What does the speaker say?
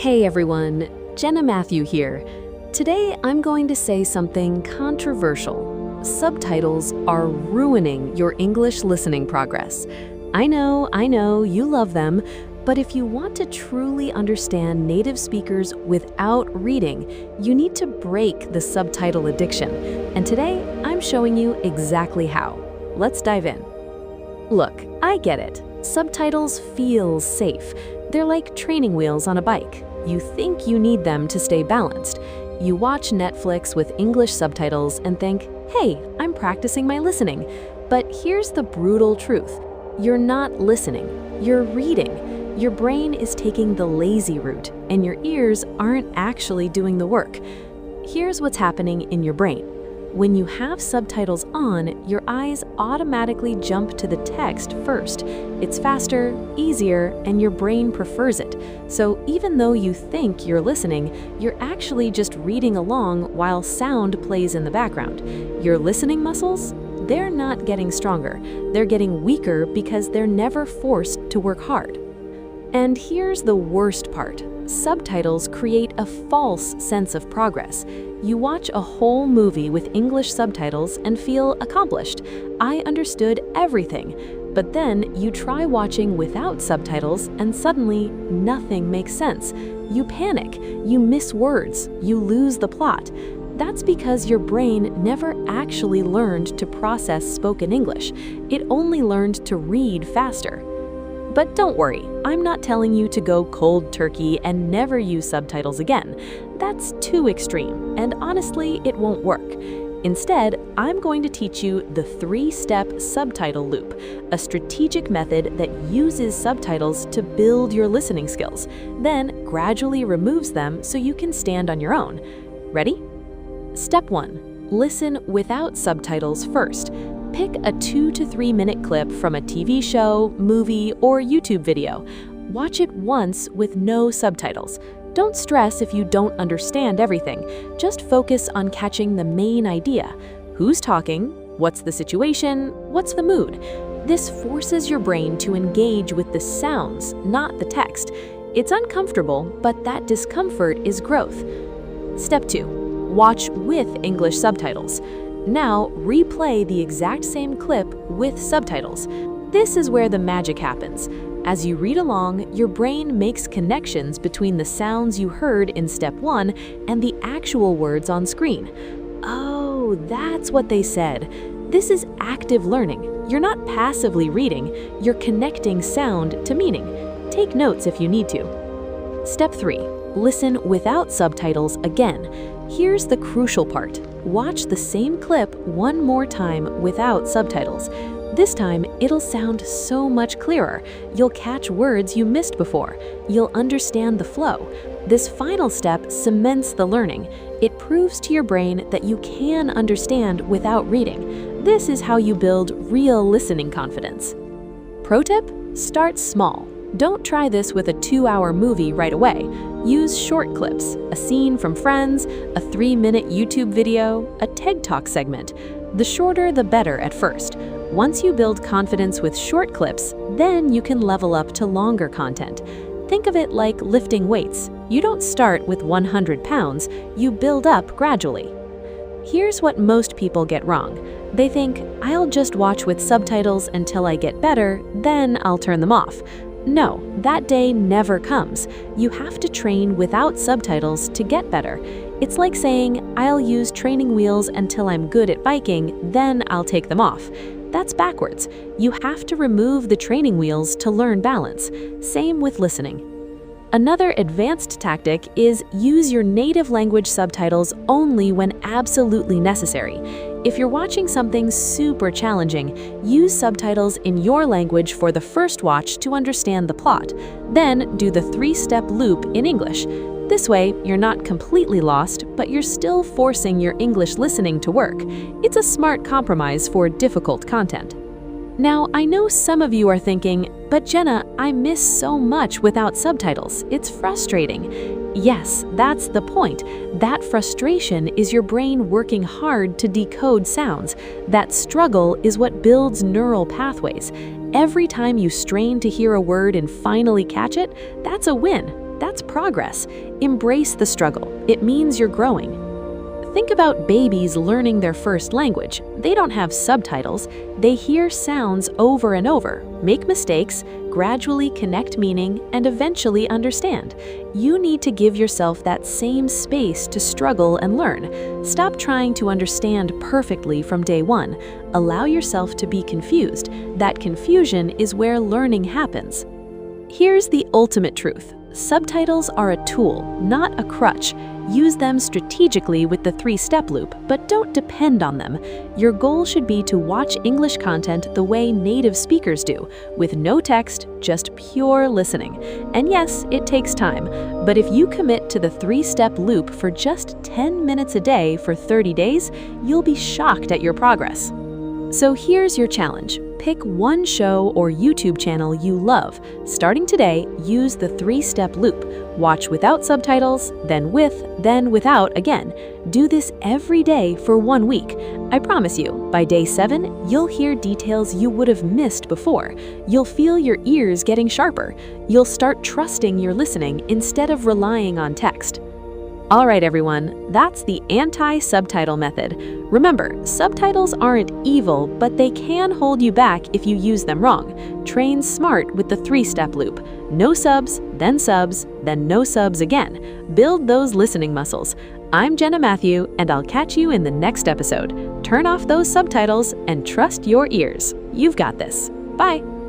Hey everyone, Jenna Matthew here. Today I'm going to say something controversial. Subtitles are ruining your English listening progress. I know, you love them, but if you want to truly understand native speakers without reading, you need to break the subtitle addiction. And today I'm showing you exactly how. Let's dive in. Look, I get it. Subtitles feel safe. They're like training wheels on a bike. You think you need them to stay balanced. You watch Netflix with English subtitles and think, hey, I'm practicing my listening. But here's the brutal truth. You're not listening, you're reading. Your brain is taking the lazy route, and your ears aren't actually doing the work. Here's what's happening in your brain. When you have subtitles on, your eyes automatically jump to the text first. It's faster, easier, and your brain prefers it. So even though you think you're listening, you're actually just reading along while sound plays in the background. Your listening muscles? They're not getting stronger. They're getting weaker because they're never forced to work hard. And here's the worst part. Subtitles create a false sense of progress. You watch a whole movie with English subtitles and feel accomplished. I understood everything. But then you try watching without subtitles and suddenly nothing makes sense. You panic, you miss words, you lose the plot. That's because your brain never actually learned to process spoken English. It only learned to read faster. But don't worry, I'm not telling you to go cold turkey and never use subtitles again. That's too extreme, and honestly, it won't work. Instead, I'm going to teach you the 3-step subtitle loop, a strategic method that uses subtitles to build your listening skills, then gradually removes them so you can stand on your own. Ready? Step 1. Listen without subtitles first. Pick a 2 to 3 minute clip from a TV show, movie, or YouTube video. Watch it once with no subtitles. Don't stress if you don't understand everything. Just focus on catching the main idea. Who's talking? What's the situation? What's the mood? This forces your brain to engage with the sounds, not the text. It's uncomfortable, but that discomfort is growth. Step 2. Watch with English subtitles. Now, replay the exact same clip with subtitles. This is where the magic happens. As you read along, your brain makes connections between the sounds you heard in step 1 and the actual words on screen. Oh, that's what they said. This is active learning. You're not passively reading, you're connecting sound to meaning. Take notes if you need to. Step 3. Listen without subtitles again. Here's the crucial part. Watch the same clip one more time without subtitles. This time, it'll sound so much clearer. You'll catch words you missed before. You'll understand the flow. This final step cements the learning. It proves to your brain that you can understand without reading. This is how you build real listening confidence. Pro tip? Start small. Don't try this with a 2-hour movie right away. Use short clips, a scene from Friends, a 3-minute YouTube video, a TED Talk segment. The shorter, the better at first. Once you build confidence with short clips, then you can level up to longer content. Think of it like lifting weights. You don't start with 100 pounds, you build up gradually. Here's what most people get wrong. They think, I'll just watch with subtitles until I get better, then I'll turn them off. No, that day never comes. You have to train without subtitles to get better. It's like saying, I'll use training wheels until I'm good at biking, then I'll take them off. That's backwards. You have to remove the training wheels to learn balance. Same with listening. Another advanced tactic is use your native language subtitles only when absolutely necessary. If you're watching something super challenging, use subtitles in your language for the first watch to understand the plot. Then do the 3-step loop in English. This way, you're not completely lost, but you're still forcing your English listening to work. It's a smart compromise for difficult content. Now, I know some of you are thinking, but Jenna, I miss so much without subtitles. It's frustrating. Yes, that's the point. That frustration is your brain working hard to decode sounds. That struggle is what builds neural pathways. Every time you strain to hear a word and finally catch it, that's a win. That's progress. Embrace the struggle. It means you're growing. Think about babies learning their first language. They don't have subtitles. They hear sounds over and over, make mistakes, gradually connect meaning, and eventually understand. You need to give yourself that same space to struggle and learn. Stop trying to understand perfectly from day one. Allow yourself to be confused. That confusion is where learning happens. Here's the ultimate truth. Subtitles are a tool, not a crutch. Use them strategically with the 3-step loop, but don't depend on them. Your goal should be to watch English content the way native speakers do, with no text, just pure listening. And yes, it takes time, but if you commit to the 3-step loop for just 10 minutes a day for 30 days, you'll be shocked at your progress. So here's your challenge. Pick one show or YouTube channel you love. Starting today, use the 3-step loop. Watch without subtitles, then with, then without again. Do this every day for 1 week. I promise you, by day 7, you'll hear details you would have missed before. You'll feel your ears getting sharper. You'll start trusting your listening instead of relying on text. All right, everyone, that's the anti-subtitle method. Remember, subtitles aren't evil, but they can hold you back if you use them wrong. Train smart with the 3-step loop. No subs, then no subs again. Build those listening muscles. I'm Jenna Matthew, and I'll catch you in the next episode. Turn off those subtitles and trust your ears. You've got this. Bye.